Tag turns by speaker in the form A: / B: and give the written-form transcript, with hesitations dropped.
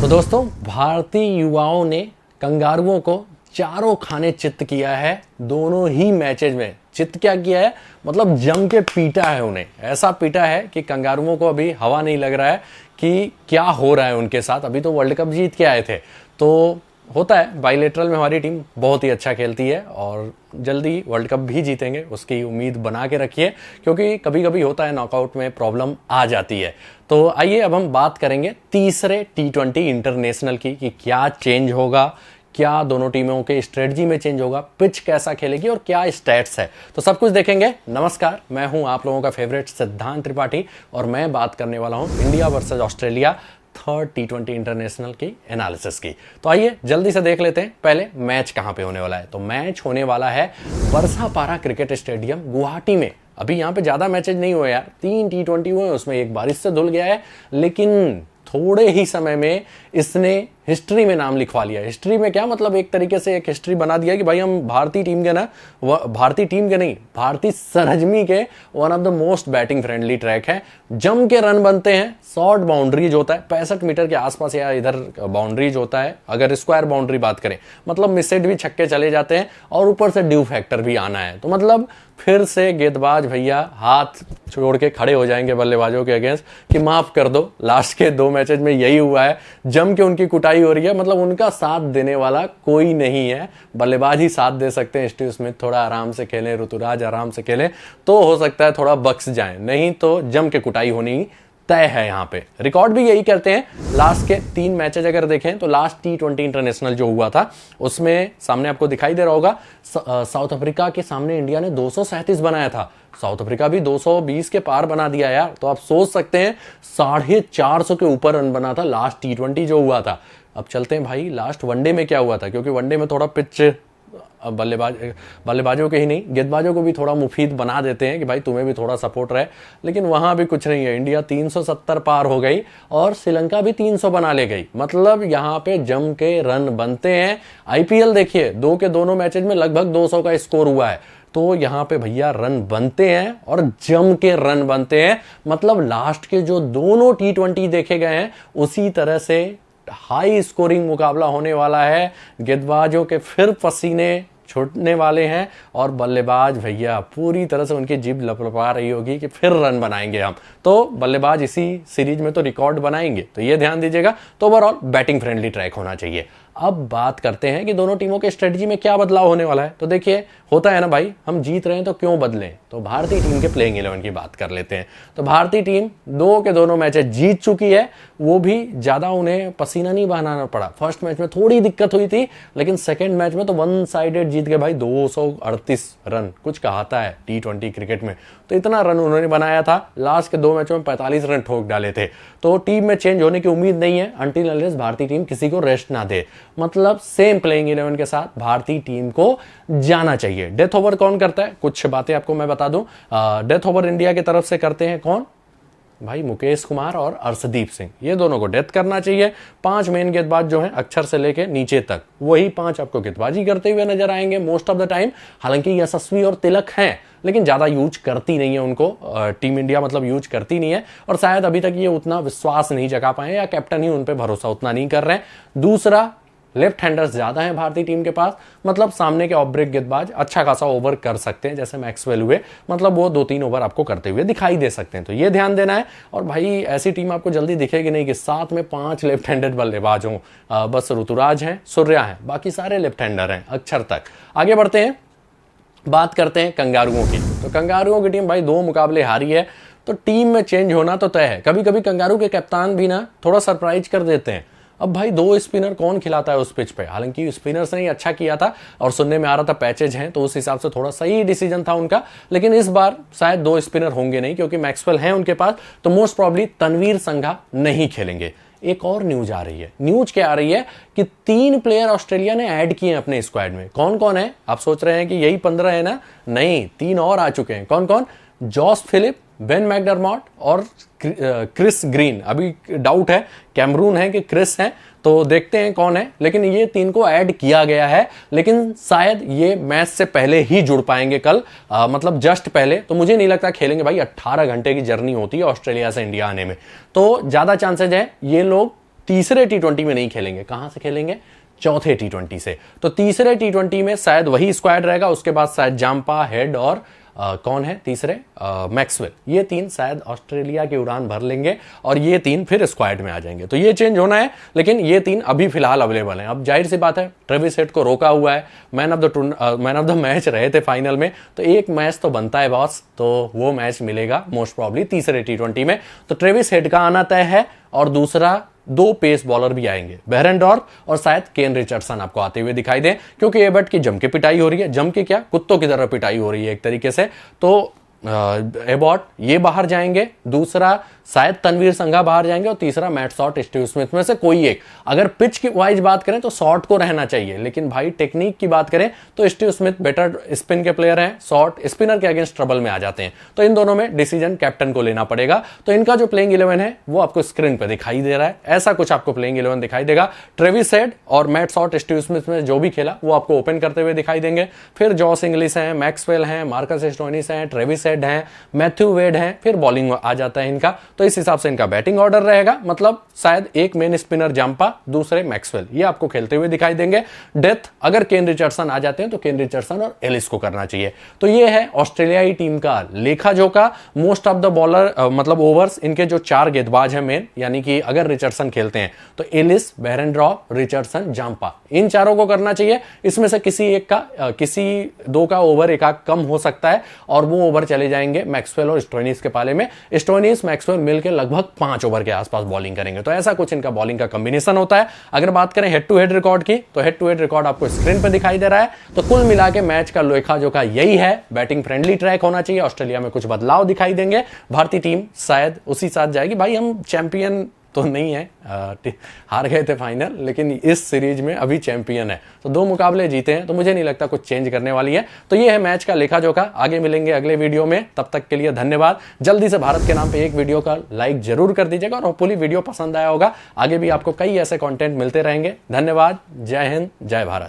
A: तो दोस्तों, भारतीय युवाओं ने कंगारुओं को चारों खाने चित्त किया है। दोनों ही मैचेज में चित्त क्या किया है, मतलब जम के पीटा है उन्हें। ऐसा पीटा है कि कंगारुओं को अभी हवा नहीं लग रहा है कि क्या हो रहा है उनके साथ। अभी तो वर्ल्ड कप जीत के आए थे, तो होता है बाइलेटरल में हमारी टीम बहुत ही अच्छा खेलती है और जल्दी वर्ल्ड कप भी जीतेंगे, उसकी उम्मीद बना के रखिए, क्योंकि कभी कभी होता है नॉकआउट में प्रॉब्लम आ जाती है। तो आइए अब हम बात करेंगे तीसरे T20 इंटरनेशनल की कि क्या चेंज होगा, क्या दोनों टीमों के स्ट्रेटजी में चेंज होगा, पिच कैसा खेलेगी और क्या स्टैट्स है, तो सब कुछ देखेंगे। नमस्कार, मैं हूं आप लोगों का फेवरेट सिद्धांत त्रिपाठी और मैं बात करने वाला हूं India versus Australia third T20 international की एनालिसिस की। तो आइए जल्दी से देख लेते हैं पहले मैच कहां पे होने वाला है। तो मैच होने वाला है बरसापारा क्रिकेट स्टेडियम गुवाहाटी में। अभी यहाँ पे ज्यादा मैचेज नहीं हुए यार, 3 T20 हुए, उसमें एक बारिश से धुल गया है, लेकिन थोड़े ही समय में इसने हिस्ट्री में नाम लिखवा लिया। हिस्ट्री में क्या मतलब, एक तरीके से एक हिस्ट्री बना दिया कि भाई हम भारतीय टीम के भारतीय सरजमी के one of the most batting friendly track है। जम के रन बनते हैं, शॉर्ट बाउंड्रीज होता है 65 मीटर के आसपास या इधर बाउंड्रीज होता है, अगर स्क्वायर बाउंड्री बात करें, मतलब मिसेड भी छक्के चले जाते हैं और ऊपर से ड्यू फैक्टर भी आना है। तो मतलब फिर से गेंदबाज भैया हाथ छोड़ के खड़े हो जाएंगे बल्लेबाजों के अगेंस्ट कि माफ कर दो। लास्ट के 2 मैचेज में यही हुआ है, जम के उनकी कुटाई हो रही है, मतलब उनका साथ देने वाला कोई नहीं है। बल्लेबाज ही साथ दे सकते हैं। स्टीव स्मिथ थोड़ा आराम से खेलें, ऋतुराज आराम से खेलें तो हो सकता है थोड़ा बख्श जाए, नहीं तो जम के कुटाई होनी तय है। यहाँ पे रिकॉर्ड भी यही करते हैं। लास्ट के 3 मैचेज अगर देखें तो लास्ट T20 इंटरनेशनल जो हुआ था उसमें सामने आपको दिखाई दे रहा होगा, साउथ अफ्रीका के सामने इंडिया ने 237 बनाया था, साउथ अफ्रीका भी 220 के पार बना दिया यार। तो आप सोच सकते हैं 450 के ऊपर रन बना था लास्ट T20 जो हुआ था। अब चलते हैं भाई लास्ट वनडे में क्या हुआ था, क्योंकि वनडे में थोड़ा पिच बल्लेबाजों के ही नहीं गेंदबाजों को भी थोड़ा मुफीद बना देते हैं कि भाई तुम्हें भी थोड़ा सपोर्ट रहे, लेकिन वहां भी कुछ नहीं है। इंडिया 370 पार हो गई और श्रीलंका भी 300 बना ले गई। मतलब यहां पे जम के रन बनते हैं। आईपीएल देखिए, 2 के दोनों मैचेज में लगभग 200 का स्कोर हुआ है, तो यहां पे भैया रन बनते हैं और जम के रन बनते हैं। मतलब लास्ट के जो दोनों T20 देखे गए हैं उसी तरह से हाई स्कोरिंग मुकाबला होने वाला है। गेंदबाजों के फिर पसीने छूटने वाले हैं और बल्लेबाज भैया पूरी तरह से उनकी जीभ लपलपा रही होगी कि फिर रन बनाएंगे हम। तो बल्लेबाज इसी सीरीज में तो रिकॉर्ड बनाएंगे, तो ये ध्यान दीजिएगा। तो ओवरऑल बैटिंग फ्रेंडली ट्रैक होना चाहिए। अब बात करते हैं कि दोनों टीमों के स्ट्रेटजी में क्या बदलाव होने वाला है। तो देखिए, होता है ना भाई, हम जीत रहे हैं तो क्यों बदलें। तो भारतीय टीम के प्लेइंग 11 की बात कर लेते हैं। तो भारतीय टीम 2 के दोनों मैचेस जीत चुकी है, वो भी ज्यादा उन्हें पसीना नहीं बहाना पड़ा। फर्स्ट मैच में थोड़ी दिक्कत हुई थी, लेकिन सेकेंड मैच में तो 1 साइडेड जीत गए भाई। 238 रन कुछ कहाता है T20 क्रिकेट में, तो इतना रन उन्होंने बनाया था। लास्ट के 2 मैचों में 45 रन ठोक डाले थे। तो टीम में चेंज होने की उम्मीद नहीं है अनटिल अनलेस भारतीय टीम किसी को रेस्ट ना दे। मतलब सेम प्लेइंग 11 के साथ भारतीय टीम को जाना चाहिए। डेथ ओवर कौन करता है, कुछ बातें आपको मैं बता दूं। डेथ ओवर इंडिया की तरफ से करते हैं कौन भाई, मुकेश कुमार और अर्शदीप सिंह, ये दोनों को डेथ करना चाहिए। 5 मेन गेंदबाज जो हैं अक्षर से लेके नीचे तक, वही 5 आपको गेंदबाजी करते हुए नजर आएंगे मोस्ट ऑफ द टाइम। हालांकि यशस्वी और तिलक हैं, लेकिन ज्यादा यूज करती नहीं है उनको टीम इंडिया, मतलब यूज करती नहीं है, और शायद अभी तक ये उतना विश्वास नहीं जगा पाए या कैप्टन ही उन पर भरोसा उतना नहीं कर रहे हैं। दूसरा, लेफ्ट हैंडर्स ज्यादा हैं भारतीय टीम के पास, मतलब सामने के ऑफ ब्रेक गेंदबाज अच्छा खासा ओवर कर सकते हैं, जैसे मैक्सवेल हुए, मतलब वो 2-3 ओवर आपको करते हुए दिखाई दे सकते हैं। तो ये ध्यान देना है। और भाई ऐसी टीम आपको जल्दी दिखेगी नहीं कि साथ में 5 लेफ्ट हैंडेड बल्लेबाज हों। बस ऋतुराज हैं, सूर्या हैं, बाकी सारे लेफ्ट हैंडर हैं अक्षर तक। आगे बढ़ते हैं, बात करते हैं कंगारुओं की। तो कंगारुओं की टीम भाई 2 मुकाबले हारी है, तो टीम में चेंज होना तो तय है। कभी कभी कंगारू के कप्तान भी ना थोड़ा सरप्राइज कर देते हैं। अब भाई 2 स्पिनर कौन खिलाता है उस पिच पे। हालांकि स्पिनर्स ने ही अच्छा किया था और सुनने में आ रहा था पैचेज हैं, तो उस हिसाब से थोड़ा सही डिसीजन था उनका। लेकिन इस बार शायद 2 स्पिनर होंगे नहीं, क्योंकि मैक्सवेल हैं उनके पास, तो मोस्ट प्रॉब्ली तनवीर संघा नहीं खेलेंगे। एक और न्यूज आ रही है। न्यूज क्या आ रही है कि 3 प्लेयर ऑस्ट्रेलिया ने ऐड किए हैं अपने स्क्वाड में। कौन कौन है, आप सोच रहे हैं कि यही 15 है ना? नहीं, 3 और आ चुके हैं। कौन कौन? जॉस फिलिप, बेन मैकडरमॉट और क्रिस ग्रीन। अभी डाउट है कैमरून है कि क्रिस है, तो देखते हैं कौन है। लेकिन ये 3 को ऐड किया गया है, लेकिन शायद ये मैच से पहले ही जुड़ पाएंगे कल, मतलब जस्ट पहले। तो मुझे नहीं लगता खेलेंगे भाई। 18 घंटे की जर्नी होती है ऑस्ट्रेलिया से इंडिया आने में, तो ज्यादा चांसेज है ये लोग तीसरे टी20 में नहीं खेलेंगे। कहां से खेलेंगे? चौथे टी20 से। तो तीसरे टी20 में शायद वही स्क्वाड रहेगा, उसके बाद शायद जाम्पा, हेड और कौन है तीसरे? मैक्सवेल। ये तीन शायद ऑस्ट्रेलिया की उड़ान भर लेंगे और ये तीन फिर स्क्वाड में आ जाएंगे। तो ये चेंज होना है, लेकिन ये तीन अभी फिलहाल अवेलेबल हैं। अब जाहिर सी बात है, ट्रेविस हेड को रोका हुआ है, मैन ऑफ द मैच रहे थे फाइनल में, तो एक मैच तो बनता है बॉस, तो वो मैच मिलेगा मोस्ट प्रॉब्ली तीसरे टी20 में। तो ट्रेविस हेड का आना तय है और दूसरा 2 पेस बॉलर भी आएंगे, बेरेंडॉर्फ और शायद केन रिचर्डसन आपको आते हुए दिखाई दे, क्योंकि एबर्ट की जम के पिटाई हो रही है। जम के क्या, कुत्तों की तरह पिटाई हो रही है एक तरीके से। तो एबॉट ये बाहर जाएंगे, दूसरा शायद तनवीर संघा बाहर जाएंगे और तीसरा मैट शॉट, स्टीव स्मिथ में से कोई एक। अगर पिच की वाइज बात करें तो शॉट को रहना चाहिए, लेकिन भाई टेक्निक की बात करें तो स्टीव स्मिथ बेटर स्पिन के प्लेयर हैं, शॉट स्पिनर के अगेंस्ट ट्रबल में आ जाते हैं। तो इन दोनों में डिसीजन कैप्टन को लेना पड़ेगा। तो इनका जो प्लेइंग 11 है वो आपको स्क्रीन पर दिखाई दे रहा है, ऐसा कुछ आपको प्लेइंग 11 दिखाई देगा। ट्रेविस हेड और मैट शॉट, स्टीव स्मिथ में जो भी खेला वो आपको ओपन करते हुए दिखाई देंगे। फिर जॉस इंग्लिश हैं, मैक्सवेल हैं, मार्कस स्टोइनिस हैं, ट्रेविस हेड हैं, मैथ्यू वेड हैं, फिर बॉलिंग आ जाता है इनका। तो इस हिसाब से इनका बैटिंग ऑर्डर रहेगा, मतलब शायद एक मेन स्पिनर जाम्पा, दूसरे मैक्सवेल, ये आपको खेलते हुए दिखाई देंगे। डेथ अगर केन रिचर्डसन आ जाते हैं तो केन रिचर्डसन और एलिस को करना चाहिए। तो ये है ऑस्ट्रेलियाई टीम का लेखा जोखा। मोस्ट ऑफ द बॉलर मतलब ओवर्स इनके जो 4 गेंदबाज हैं मेन, यानी कि अगर रिचर्डसन खेलते हैं तो एलिस, बेरेंड्रॉफ, रिचर्डसन, जाम्पा, इन चारों को करना चाहिए। इसमें से किसी एक का किसी 2 का ओवर एक कम हो सकता है और वो ओवर चले जाएंगे मैक्सवेल और स्टोइनिस के पाले में। स्टोइनिस मैक्सवेल मिलकर लगभग 5 ओवर के आसपास बॉलिंग करेंगे। तो ऐसा कुछ इनका बॉलिंग का कॉम्बिनेशन होता है। अगर बात करें हेड टू हेड रिकॉर्ड की, तो हेड टू हेड रिकॉर्ड आपको स्क्रीन पर दिखाई दे रहा है। तो कुल मिला के मैच का लेखा जोखा यही है। बैटिंग फ्रेंडली ट्रैक होना चाहिए। ऑस्ट्रेलिया में कुछ बदलाव दिखाई देंगे, भारतीय टीम शायद उसी साथ जाएगी। भाई हम चैंपियन तो नहीं है, हार गए थे फाइनल, लेकिन इस सीरीज में अभी चैंपियन है। तो 2 मुकाबले जीते हैं, तो मुझे नहीं लगता कुछ चेंज करने वाली है। तो ये है मैच का लेखा जोखा। आगे मिलेंगे अगले वीडियो में, तब तक के लिए धन्यवाद। जल्दी से भारत के नाम पे एक वीडियो का लाइक जरूर कर दीजिएगा और होपफुली वीडियो पसंद आया होगा। आगे भी आपको कई ऐसे कंटेंट मिलते रहेंगे। धन्यवाद। जय हिंद, जय भारत।